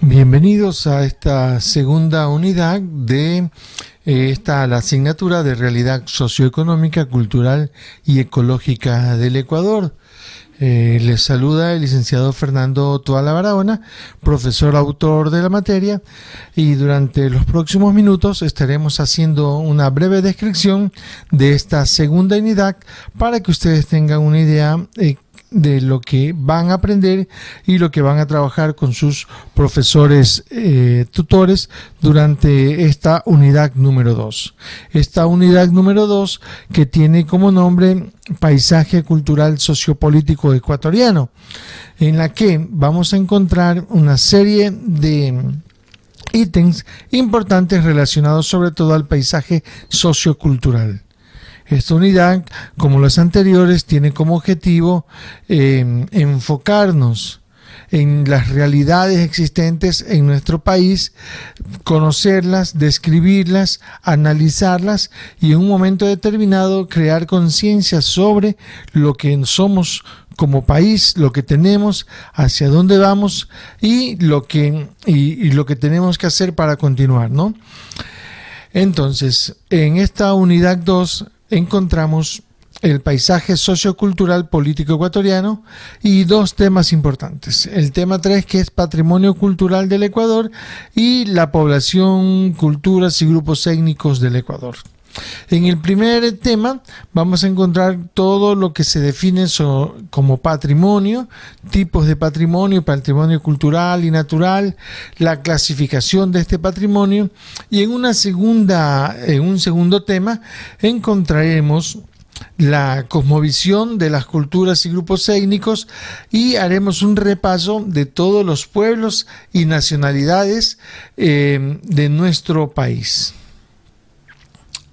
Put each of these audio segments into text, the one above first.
Bienvenidos a esta segunda unidad de la asignatura de Realidad Socioeconómica, Cultural y Ecológica del Ecuador. Les saluda el licenciado Fernando Toala Barahona, profesor autor de la materia, y durante los próximos minutos estaremos haciendo una breve descripción de esta segunda unidad para que ustedes tengan una idea de lo que van a aprender y lo que van a trabajar con sus profesores tutores durante esta unidad número 2. Esta unidad número 2 que tiene como nombre Paisaje Cultural Sociopolítico Ecuatoriano, en la que vamos a encontrar una serie de ítems importantes relacionados sobre todo al paisaje sociocultural. Esta unidad, como las anteriores, tiene como objetivo enfocarnos en las realidades existentes en nuestro país, conocerlas, describirlas, analizarlas y en un momento determinado crear conciencia sobre lo que somos como país, lo que tenemos, hacia dónde vamos y lo que tenemos que hacer para continuar, ¿no? Entonces, en esta unidad 2 encontramos el paisaje sociocultural político ecuatoriano y dos temas importantes. El tema 3, que es patrimonio cultural del Ecuador, y la población, culturas y grupos étnicos del Ecuador. En el primer tema vamos a encontrar todo lo que se define como patrimonio, tipos de patrimonio, patrimonio cultural y natural, la clasificación de este patrimonio, y en un segundo tema encontraremos la cosmovisión de las culturas y grupos étnicos y haremos un repaso de todos los pueblos y nacionalidades de nuestro país.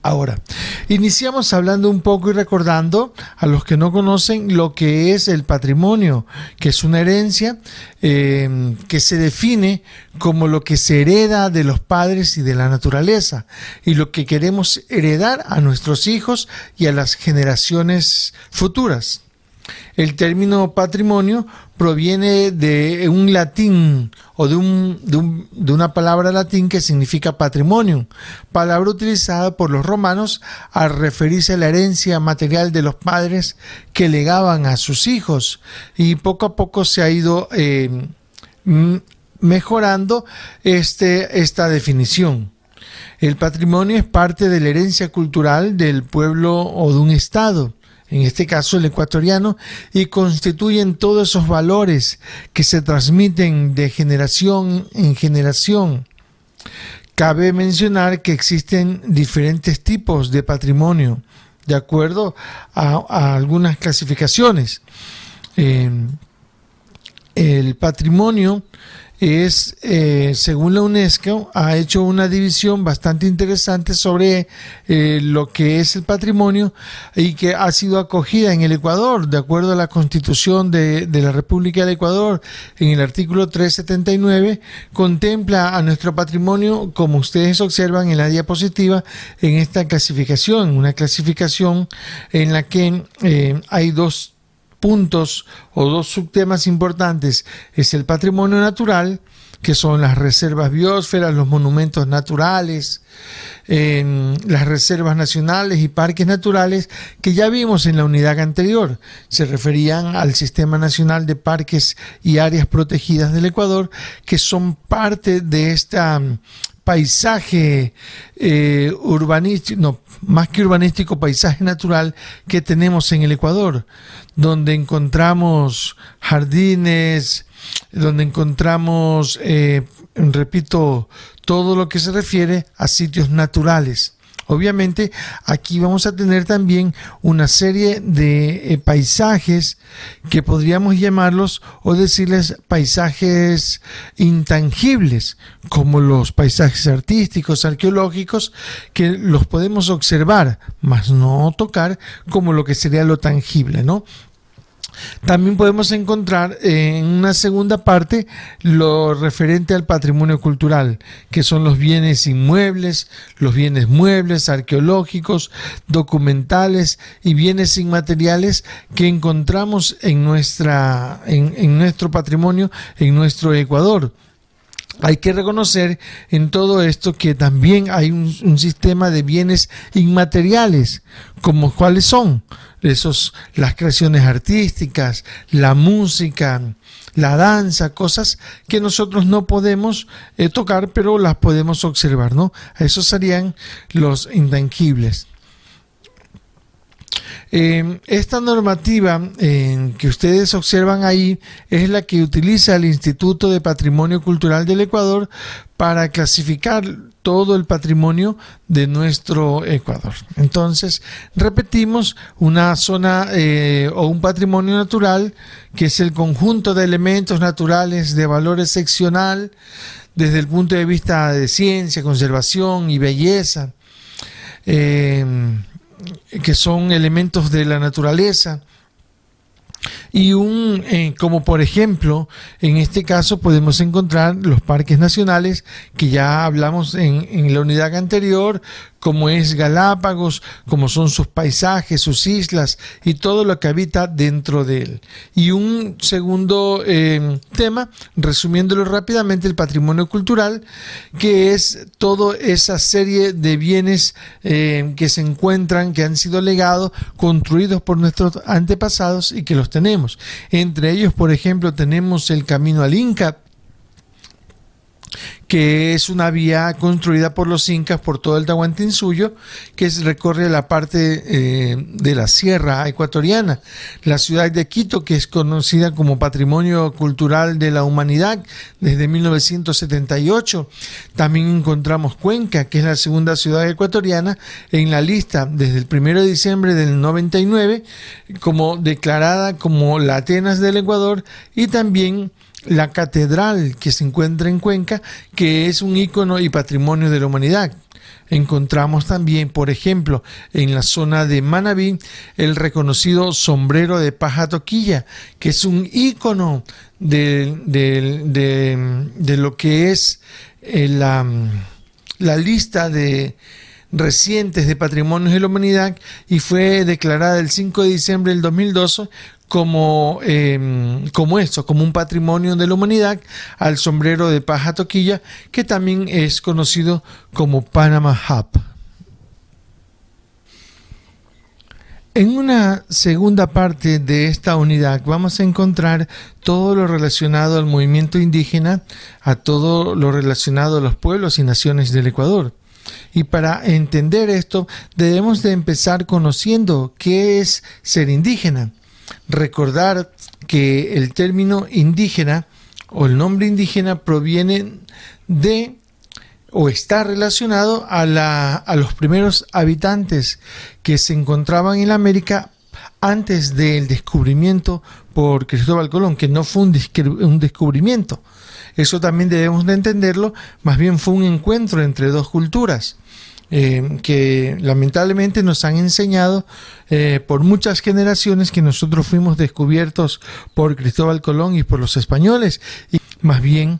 Ahora, iniciamos hablando un poco y recordando a los que no conocen lo que es el patrimonio, que es una herencia que se define como lo que se hereda de los padres y de la naturaleza y lo que queremos heredar a nuestros hijos y a las generaciones futuras. El término patrimonio proviene de un latín o de una palabra latín que significa patrimonium, palabra utilizada por los romanos al referirse a la herencia material de los padres que legaban a sus hijos, y poco a poco se ha ido mejorando esta definición. El patrimonio es parte de la herencia cultural del pueblo o de un estado, en este caso el ecuatoriano, y constituyen todos esos valores que se transmiten de generación en generación. Cabe mencionar que existen diferentes tipos de patrimonio, de acuerdo a algunas clasificaciones. El patrimonio es, según la UNESCO, ha hecho una división bastante interesante sobre lo que es el patrimonio y que ha sido acogida en el Ecuador, de acuerdo a la Constitución de la República del Ecuador. En el artículo 379 contempla a nuestro patrimonio, como ustedes observan en la diapositiva, en esta clasificación, una clasificación en la que hay dos puntos o dos subtemas importantes. Es el patrimonio natural, que son las reservas biosferas, los monumentos naturales, las reservas nacionales y parques naturales, que ya vimos en la unidad anterior. Se referían al Sistema Nacional de Parques y Áreas Protegidas del Ecuador, que son parte de esta paisaje urbanístico, no, más que urbanístico, paisaje natural que tenemos en el Ecuador, donde encontramos jardines, donde encontramos, repito, todo lo que se refiere a sitios naturales. Obviamente aquí vamos a tener también una serie de paisajes que podríamos llamarlos o decirles paisajes intangibles, como los paisajes artísticos, arqueológicos, que los podemos observar, mas no tocar, como lo que sería lo tangible, ¿no? También podemos encontrar en una segunda parte lo referente al patrimonio cultural, que son los bienes inmuebles, los bienes muebles, arqueológicos, documentales y bienes inmateriales que encontramos en nuestro patrimonio, en nuestro Ecuador. Hay que reconocer en todo esto que también hay un sistema de bienes inmateriales, como cuáles son las creaciones artísticas, la música, la danza, cosas que nosotros no podemos tocar, pero las podemos observar, ¿no? Esos serían los intangibles. Esta normativa que ustedes observan ahí es la que utiliza el Instituto de Patrimonio Cultural del Ecuador para clasificar todo el patrimonio de nuestro Ecuador. Entonces, repetimos, una zona o un patrimonio natural, que es el conjunto de elementos naturales de valor excepcional desde el punto de vista de ciencia, conservación y belleza, que son elementos de la naturaleza, y como por ejemplo, en este caso podemos encontrar los parques nacionales que ya hablamos en la unidad anterior, como es Galápagos, como son sus paisajes, sus islas y todo lo que habita dentro de él. Y un segundo tema, resumiéndolo rápidamente, el patrimonio cultural, que es toda esa serie de bienes que se encuentran, que han sido legados, construidos por nuestros antepasados y que los tenemos. Entre ellos, por ejemplo, tenemos el Camino al Inca, que es una vía construida por los incas por todo el Tahuantinsuyo, que recorre la parte de la sierra ecuatoriana. La ciudad de Quito, que es conocida como Patrimonio Cultural de la Humanidad desde 1978. También encontramos Cuenca, que es la segunda ciudad ecuatoriana en la lista desde el 1 de diciembre del 99, como declarada como la Atenas del Ecuador, y también la catedral que se encuentra en Cuenca, que es un ícono y patrimonio de la humanidad. Encontramos también, por ejemplo, en la zona de Manabí, el reconocido sombrero de paja toquilla, que es un ícono de lo que es la lista de recientes de patrimonios de la humanidad, y fue declarada el 5 de diciembre del 2012 como un patrimonio de la humanidad, al sombrero de paja toquilla, que también es conocido como Panama Hub. En una segunda parte de esta unidad vamos a encontrar todo lo relacionado al movimiento indígena, a todo lo relacionado a los pueblos y naciones del Ecuador. Y para entender esto debemos de empezar conociendo qué es ser indígena. Recordar que el término indígena o el nombre indígena proviene de o está relacionado a los primeros habitantes que se encontraban en la América antes del descubrimiento por Cristóbal Colón, que no fue un descubrimiento. Eso también debemos de entenderlo, más bien fue un encuentro entre dos culturas. Que lamentablemente nos han enseñado por muchas generaciones que nosotros fuimos descubiertos por Cristóbal Colón y por los españoles, y más bien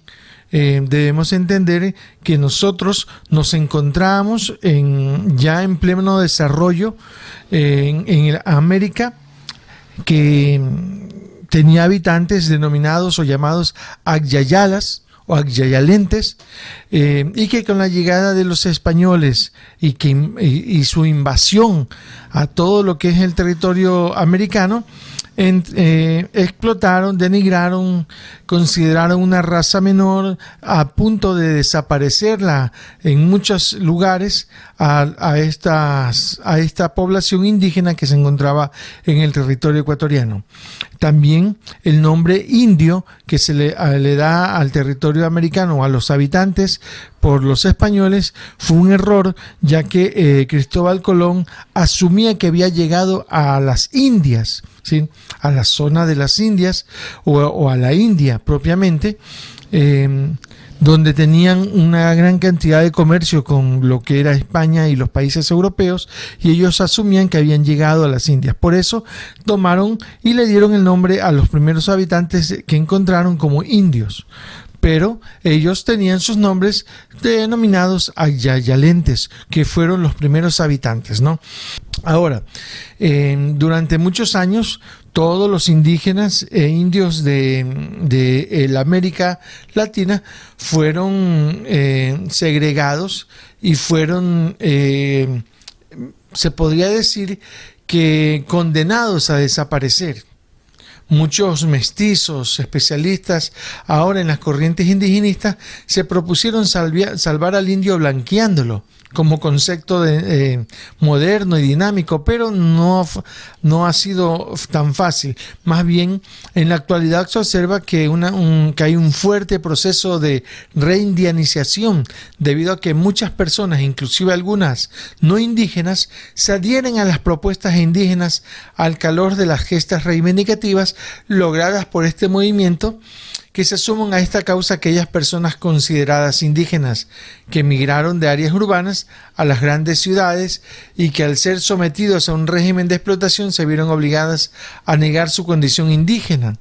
debemos entender que nosotros nos encontramos ya en pleno desarrollo en América, que tenía habitantes denominados o llamados agyayalas o agyayalentes, y que con la llegada de los españoles y su invasión a todo lo que es el territorio americano, explotaron, denigraron, consideraron una raza menor, a punto de desaparecerla en muchos lugares a esta población indígena que se encontraba en el territorio ecuatoriano. También el nombre indio que se le da al territorio americano, a los habitantes por los españoles, fue un error, ya que Cristóbal Colón asumía que había llegado a las Indias, ¿sí?, a la zona de las Indias o a la India propiamente, donde tenían una gran cantidad de comercio con lo que era España y los países europeos, y ellos asumían que habían llegado a las Indias. Por eso tomaron y le dieron el nombre a los primeros habitantes que encontraron como indios. Pero ellos tenían sus nombres denominados agyayalentes, que fueron los primeros habitantes, ¿no? Ahora, durante muchos años todos los indígenas e indios de la América Latina fueron segregados y fueron, se podría decir que condenados a desaparecer. Muchos mestizos, especialistas ahora en las corrientes indigenistas, se propusieron salvar al indio blanqueándolo como concepto moderno y dinámico, pero no ha sido tan fácil. Más bien, en la actualidad se observa que hay un fuerte proceso de reindianización debido a que muchas personas, inclusive algunas no indígenas, se adhieren a las propuestas indígenas al calor de las gestas reivindicativas logradas por este movimiento, que se suman a esta causa aquellas personas consideradas indígenas que emigraron de áreas urbanas a las grandes ciudades y que al ser sometidos a un régimen de explotación se vieron obligadas a negar su condición indígena.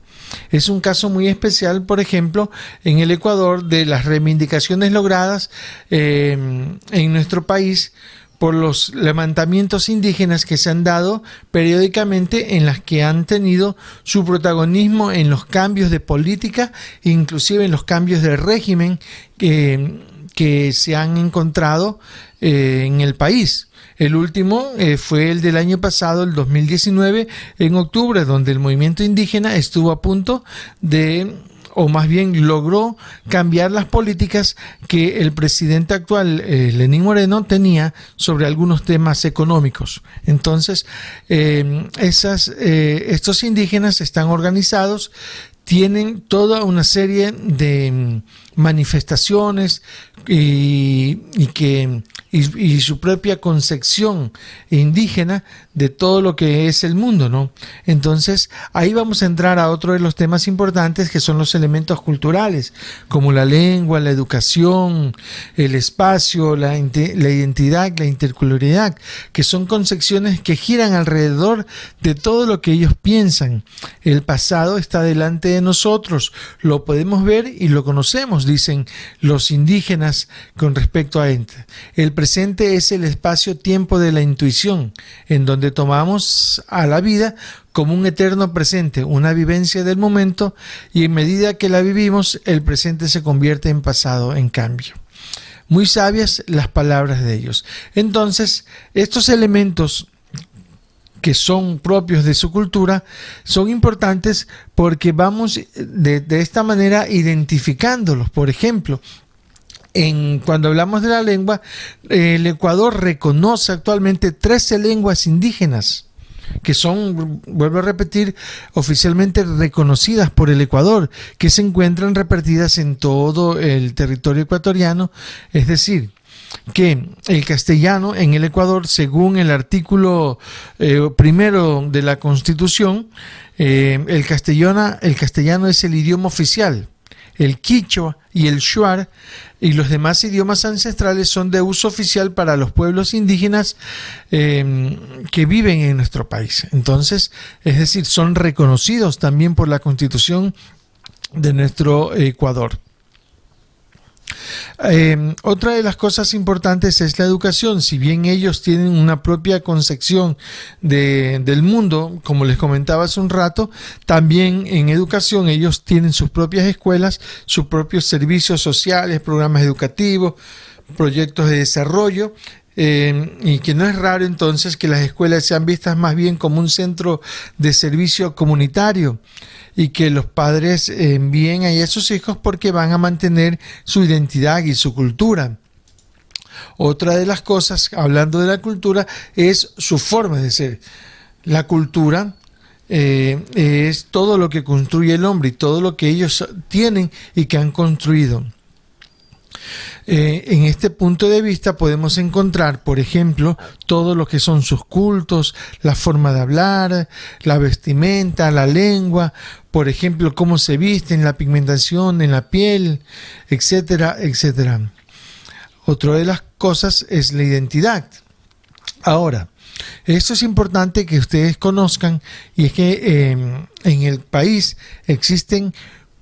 Es un caso muy especial, por ejemplo, en el Ecuador, de las reivindicaciones logradas en nuestro país por los levantamientos indígenas que se han dado periódicamente, en las que han tenido su protagonismo en los cambios de política, inclusive en los cambios de régimen que se han encontrado en el país. El último fue el del año pasado, el 2019, en octubre, donde el movimiento indígena estuvo a punto de, o más bien logró cambiar las políticas que el presidente actual, Lenín Moreno, tenía sobre algunos temas económicos. Entonces, estos indígenas están organizados, tienen toda una serie de manifestaciones y su propia concepción indígena de todo lo que es el mundo, ¿no? Entonces, ahí vamos a entrar a otro de los temas importantes, que son los elementos culturales, como la lengua, la educación, el espacio, la identidad, la interculturalidad, que son concepciones que giran alrededor de todo lo que ellos piensan. El pasado está delante de nosotros, lo podemos ver y lo conocemos, dicen los indígenas con respecto a esto. El presente es el espacio-tiempo de la intuición, en donde tomamos a la vida como un eterno presente, una vivencia del momento, y en medida que la vivimos, el presente se convierte en pasado, en cambio. Muy sabias las palabras de ellos. Entonces, estos elementos que son propios de su cultura son importantes porque vamos de esta manera identificándolos. Por ejemplo, cuando hablamos de la lengua, el Ecuador reconoce actualmente 13 lenguas indígenas que son, vuelvo a repetir, oficialmente reconocidas por el Ecuador, que se encuentran repartidas en todo el territorio ecuatoriano. Es decir, que el castellano en el Ecuador, según el artículo primero de la Constitución, el castellano es el idioma oficial. El quichua y el shuar y los demás idiomas ancestrales son de uso oficial para los pueblos indígenas que viven en nuestro país. Entonces, es decir, son reconocidos también por la Constitución de nuestro Ecuador. Otra de las cosas importantes es la educación. Si bien ellos tienen una propia concepción del mundo, como les comentaba hace un rato, también en educación ellos tienen sus propias escuelas, sus propios servicios sociales, programas educativos, proyectos de desarrollo. Y que no es raro entonces que las escuelas sean vistas más bien como un centro de servicio comunitario y que los padres envíen ahí a sus hijos porque van a mantener su identidad y su cultura. Otra de las cosas, hablando de la cultura, es su forma de ser. La cultura es todo lo que construye el hombre y todo lo que ellos tienen y que han construido. En este punto de vista podemos encontrar, por ejemplo, todo lo que son sus cultos, la forma de hablar, la vestimenta, la lengua, por ejemplo, cómo se visten, la pigmentación en la piel, etcétera, etcétera. Otra de las cosas es la identidad. Ahora, esto es importante que ustedes conozcan, y es que en el país existen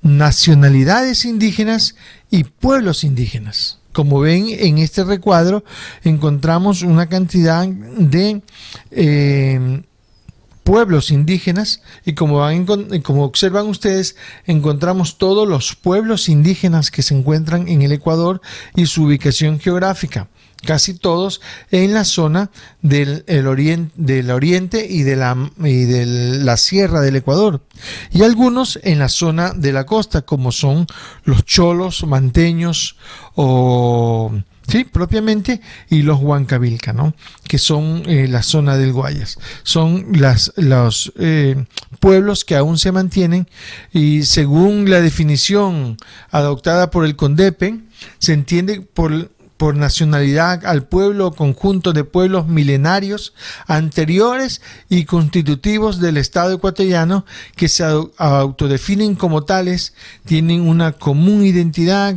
nacionalidades indígenas y pueblos indígenas. Como ven en este recuadro, encontramos una cantidad de pueblos indígenas, y como observan ustedes, encontramos todos los pueblos indígenas que se encuentran en el Ecuador y su ubicación geográfica, casi todos en la zona del oriente y de la sierra del Ecuador, y algunos en la zona de la costa, como son los cholos, manteños sí, propiamente, y los Huancavilca, ¿no? Que son la zona del Guayas. Son los pueblos que aún se mantienen, y según la definición adoptada por el CONDEPE, se entiende por nacionalidad al pueblo o conjunto de pueblos milenarios anteriores y constitutivos del Estado ecuatoriano que se autodefinen como tales, tienen una común identidad,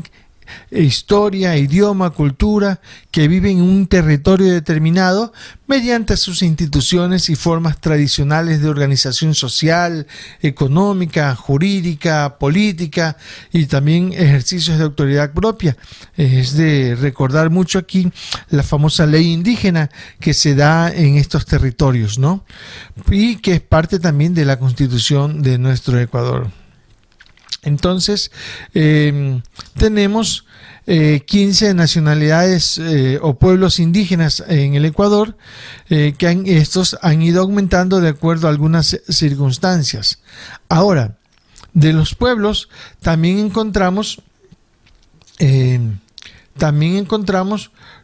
historia, idioma, cultura, que viven en un territorio determinado mediante sus instituciones y formas tradicionales de organización social, económica, jurídica, política, y también ejercicios de autoridad propia. Es de recordar mucho aquí la famosa ley indígena que se da en estos territorios, ¿no? Y que es parte también de la Constitución de nuestro Ecuador. Entonces, tenemos 15 nacionalidades o pueblos indígenas en el Ecuador, estos han ido aumentando de acuerdo a algunas circunstancias. Ahora, de los pueblos también encontramos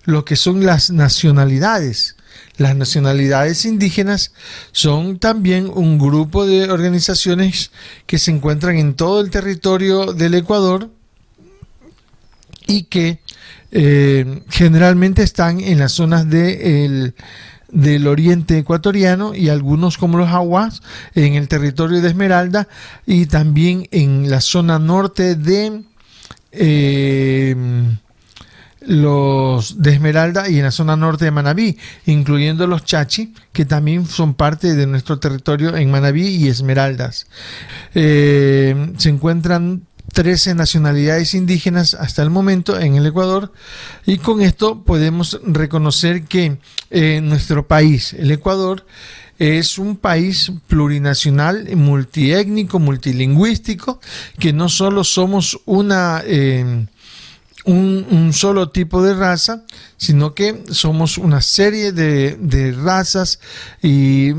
lo que son las nacionalidades. Las nacionalidades indígenas son también un grupo de organizaciones que se encuentran en todo el territorio del Ecuador y que generalmente están en las zonas del oriente ecuatoriano, y algunos, como los Aguas, en el territorio de Esmeralda, y también en la zona norte de los de Esmeralda y en la zona norte de Manabí, incluyendo los Chachi, que también son parte de nuestro territorio en Manabí y Esmeraldas. Se encuentran 13 nacionalidades indígenas hasta el momento en el Ecuador, y con esto podemos reconocer que nuestro país, el Ecuador, es un país plurinacional, multiétnico, multilingüístico, que no solo somos un solo tipo de raza, sino que somos una serie de razas y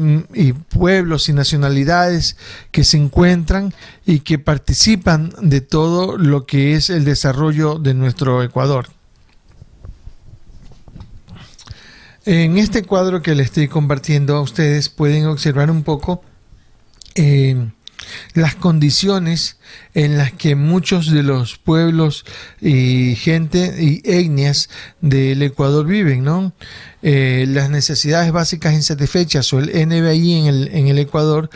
pueblos y nacionalidades que se encuentran y que participan de todo lo que es el desarrollo de nuestro Ecuador. En este cuadro que les estoy compartiendo a ustedes pueden observar un poco las condiciones en las que muchos de los pueblos y gente y etnias del Ecuador viven, ¿no? Las necesidades básicas insatisfechas, o el NBI en el Ecuador,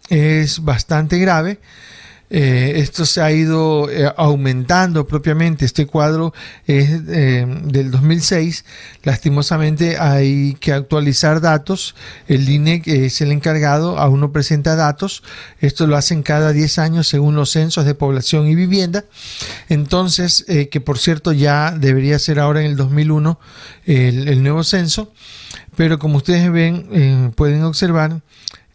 es bastante grave. Esto se ha ido aumentando propiamente. Este cuadro es del 2006. Lastimosamente hay que actualizar datos. El INEC es el encargado, aún no presenta datos. Esto lo hacen cada 10 años según los censos de población y vivienda. Entonces, que por cierto ya debería ser ahora en el 2001 el nuevo censo. Pero como ustedes ven, pueden observar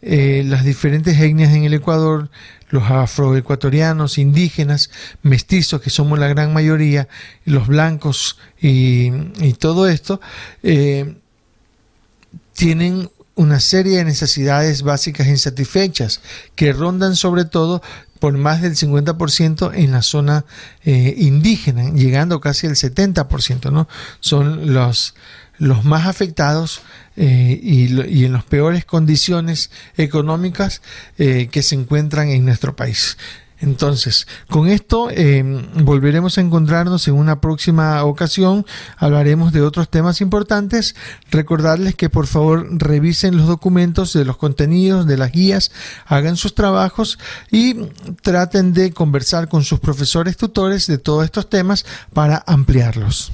las diferentes etnias en el Ecuador, los afroecuatorianos, indígenas, mestizos, que somos la gran mayoría, los blancos y todo esto, tienen una serie de necesidades básicas insatisfechas que rondan sobre todo por más del 50% en la zona indígena, llegando casi al 70%, ¿no? Son los más afectados y en las peores condiciones económicas que se encuentran en nuestro país. Entonces, con esto volveremos a encontrarnos en una próxima ocasión. Hablaremos de otros temas importantes. Recordarles que por favor revisen los documentos de los contenidos, de las guías, hagan sus trabajos y traten de conversar con sus profesores tutores de todos estos temas para ampliarlos.